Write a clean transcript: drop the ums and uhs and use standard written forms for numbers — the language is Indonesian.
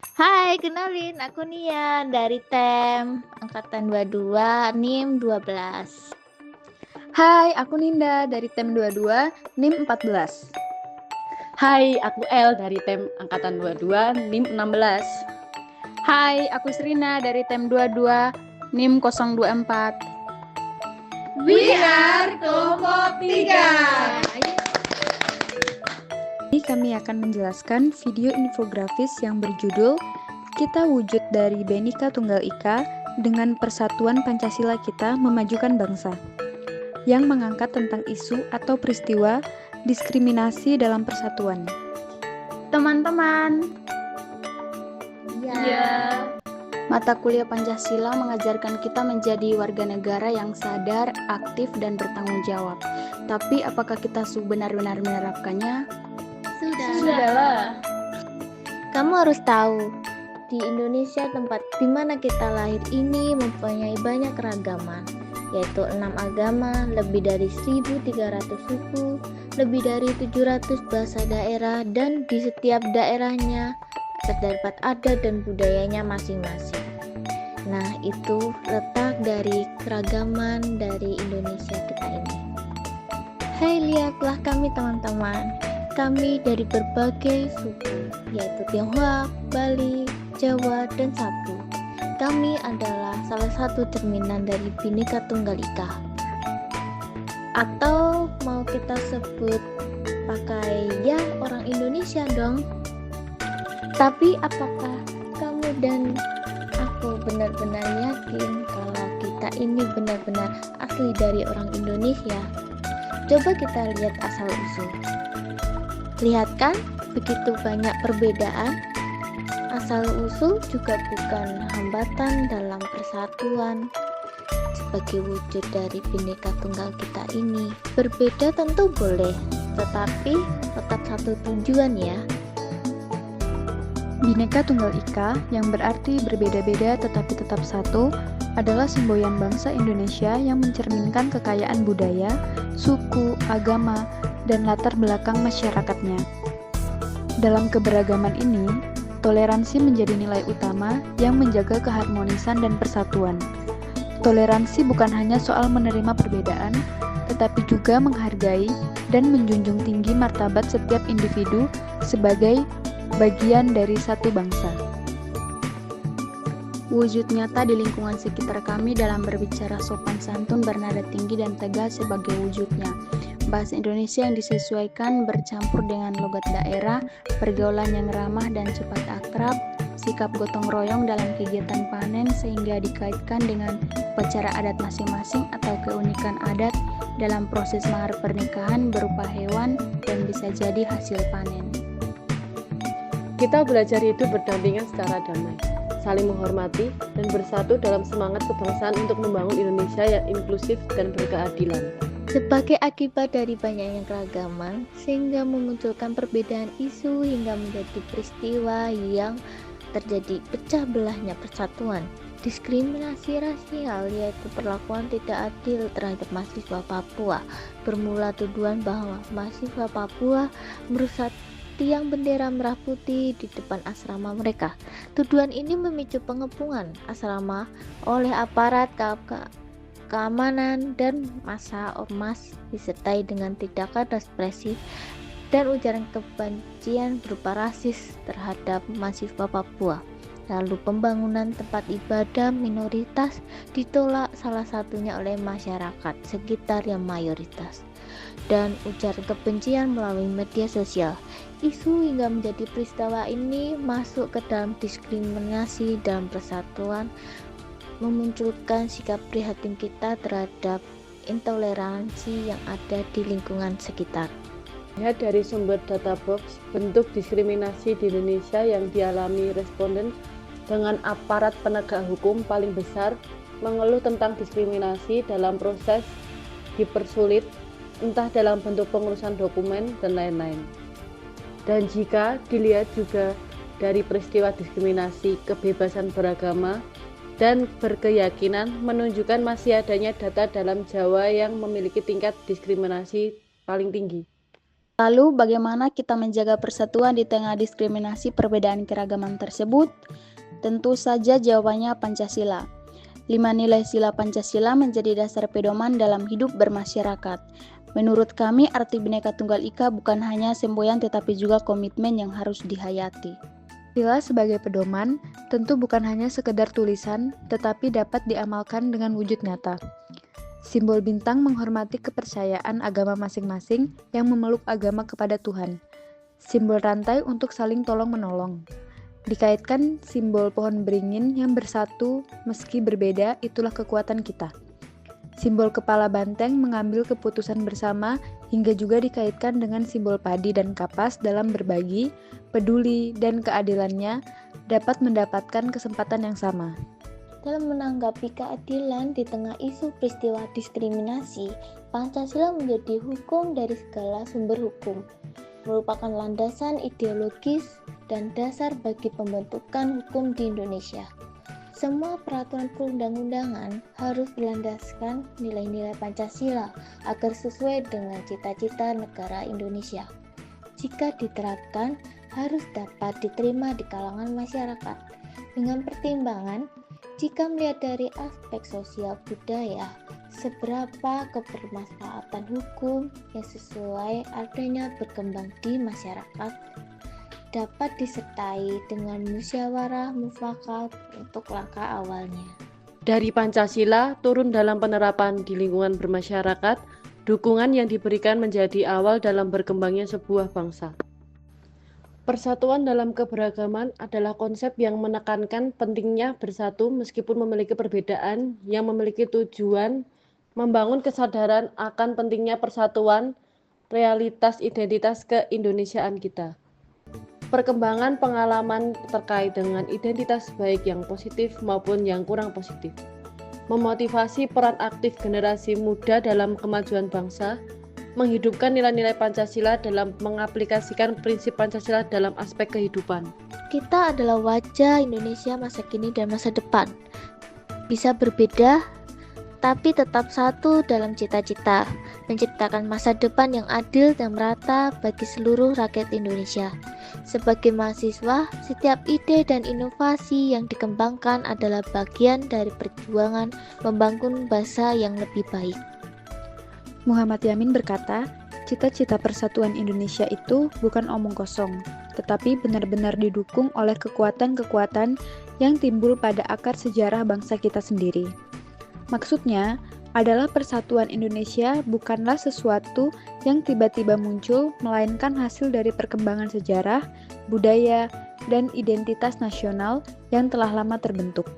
Hai, kenalin aku Nia dari TEM angkatan 22 NIM 12. Hai, aku Ninda dari TEM 22, NIM 14. Hai, aku El dari TEM Angkatan 22, NIM 16. Hai, aku Srina dari TEM 22, NIM 024. We are kelompok 3. Ini kami akan menjelaskan video infografis yang berjudul Kita Wujud dari Bhinneka Tunggal Ika dengan Persatuan Pancasila Kita Memajukan Bangsa, yang mengangkat tentang isu atau peristiwa diskriminasi dalam persatuan. Teman-teman, Ya. mata kuliah Pancasila mengajarkan kita menjadi warga negara yang sadar, aktif, dan bertanggung jawab. Tapi apakah kita benar-benar menerapkannya? Sudahlah. Kamu harus tahu, di Indonesia tempat di mana kita lahir ini mempunyai banyak keragaman, yaitu 6 agama, lebih dari 1.300 suku, lebih dari 700 bahasa daerah, dan di setiap daerahnya terdapat adat dan budayanya masing-masing. Nah, itu letak dari keragaman dari Indonesia kita ini. Hai, lihatlah kami teman-teman. Kami dari berbagai suku, yaitu Tionghoa, Bali, Jawa, dan Sabu. Kami adalah salah satu cerminan dari Bhinneka Tunggal Ika. Atau mau kita sebut pakai ya orang Indonesia dong. Tapi apakah kamu dan aku benar-benar yakin kalau kita ini benar-benar asli dari orang Indonesia? Coba kita lihat asal-usul. Lihat kan, begitu banyak perbedaan. Asal-usul juga bukan hambatan dalam persatuan. Sebagai wujud dari Bhinneka Tunggal kita ini, berbeda tentu boleh, tetapi tetap satu tujuan ya. Bhinneka Tunggal Ika, yang berarti berbeda-beda tetapi tetap satu, adalah semboyan bangsa Indonesia yang mencerminkan kekayaan budaya, suku, agama, dan latar belakang masyarakatnya. Dalam keberagaman ini, toleransi menjadi nilai utama yang menjaga keharmonisan dan persatuan. Toleransi bukan hanya soal menerima perbedaan, tetapi juga menghargai dan menjunjung tinggi martabat setiap individu sebagai bagian dari satu bangsa. Wujud nyata di lingkungan sekitar kami dalam berbicara sopan santun bernada tinggi dan tegas sebagai wujudnya. Bahasa Indonesia yang disesuaikan bercampur dengan logat daerah, pergaulan yang ramah dan cepat akrab, sikap gotong royong dalam kegiatan panen sehingga dikaitkan dengan upacara adat masing-masing atau keunikan adat dalam proses mahar pernikahan berupa hewan dan bisa jadi hasil panen. Kita belajar hidup berdampingan secara damai, saling menghormati, dan bersatu dalam semangat kebangsaan untuk membangun Indonesia yang inklusif dan berkeadilan. Sebagai akibat dari banyaknya keragaman, sehingga memunculkan perbedaan isu hingga menjadi peristiwa yang terjadi pecah belahnya persatuan. Diskriminasi rasial, yaitu perlakuan tidak adil terhadap mahasiswa Papua, bermula tuduhan bahwa mahasiswa Papua merusak tiang bendera merah putih di depan asrama mereka. Tuduhan ini memicu pengepungan asrama oleh aparat keamanan dan massa ormas, disertai dengan tindakan represif dan ujaran kebencian berupa rasis terhadap mahasiswa Papua. Lalu pembangunan tempat ibadah minoritas ditolak, salah satunya oleh masyarakat sekitar yang mayoritas, dan ujaran kebencian melalui media sosial. Isu hingga menjadi peristiwa ini masuk ke dalam diskriminasi dalam persatuan, memunculkan sikap prihatin kita terhadap intoleransi yang ada di lingkungan sekitar. Lihat dari sumber data box, bentuk diskriminasi di Indonesia yang dialami responden dengan aparat penegak hukum paling besar mengeluh tentang diskriminasi dalam proses dipersulit, entah dalam bentuk pengurusan dokumen dan lain-lain. Dan jika dilihat juga dari peristiwa diskriminasi kebebasan beragama dan berkeyakinan, menunjukkan masih adanya data dalam Jawa yang memiliki tingkat diskriminasi paling tinggi. Lalu, bagaimana kita menjaga persatuan di tengah diskriminasi perbedaan keragaman tersebut? Tentu saja jawabannya Pancasila. 5 nilai sila Pancasila menjadi dasar pedoman dalam hidup bermasyarakat. Menurut kami, arti Bhinneka Tunggal Ika bukan hanya semboyan tetapi juga komitmen yang harus dihayati. Sila sebagai pedoman tentu bukan hanya sekedar tulisan, tetapi dapat diamalkan dengan wujud nyata. Simbol bintang menghormati kepercayaan agama masing-masing yang memeluk agama kepada Tuhan. Simbol rantai untuk saling tolong-menolong. Dikaitkan simbol pohon beringin yang bersatu meski berbeda, itulah kekuatan kita. Simbol kepala banteng mengambil keputusan bersama hingga juga dikaitkan dengan simbol padi dan kapas dalam berbagi, peduli, dan keadilannya dapat mendapatkan kesempatan yang sama. Dalam menanggapi keadilan di tengah isu peristiwa diskriminasi, Pancasila menjadi hukum dari segala sumber hukum, merupakan landasan ideologis dan dasar bagi pembentukan hukum di Indonesia. Semua peraturan perundang-undangan harus berlandaskan nilai-nilai Pancasila agar sesuai dengan cita-cita negara Indonesia. Jika diterapkan, harus dapat diterima di kalangan masyarakat. Dengan pertimbangan, jika melihat dari aspek sosial budaya, seberapa kebermanfaatan hukum yang sesuai adanya berkembang di masyarakat dapat disertai dengan musyawarah mufakat untuk langkah awalnya. Dari Pancasila turun dalam penerapan di lingkungan bermasyarakat, dukungan yang diberikan menjadi awal dalam berkembangnya sebuah bangsa. Persatuan dalam keberagaman adalah konsep yang menekankan pentingnya bersatu meskipun memiliki perbedaan, yang memiliki tujuan membangun kesadaran akan pentingnya persatuan, realitas identitas keindonesiaan kita. Perkembangan pengalaman terkait dengan identitas baik yang positif maupun yang kurang positif. Memotivasi peran aktif generasi muda dalam kemajuan bangsa, menghidupkan nilai-nilai Pancasila dalam mengaplikasikan prinsip Pancasila dalam aspek kehidupan. Kita adalah wajah Indonesia masa kini dan masa depan. Bisa berbeda, tapi tetap satu dalam cita-cita, menciptakan masa depan yang adil dan merata bagi seluruh rakyat Indonesia. Sebagai mahasiswa, setiap ide dan inovasi yang dikembangkan adalah bagian dari perjuangan membangun bangsa yang lebih baik. Muhammad Yamin berkata, cita-cita persatuan Indonesia itu bukan omong kosong, tetapi benar-benar didukung oleh kekuatan-kekuatan yang timbul pada akar sejarah bangsa kita sendiri. Maksudnya adalah persatuan Indonesia bukanlah sesuatu yang tiba-tiba muncul, melainkan hasil dari perkembangan sejarah, budaya, dan identitas nasional yang telah lama terbentuk.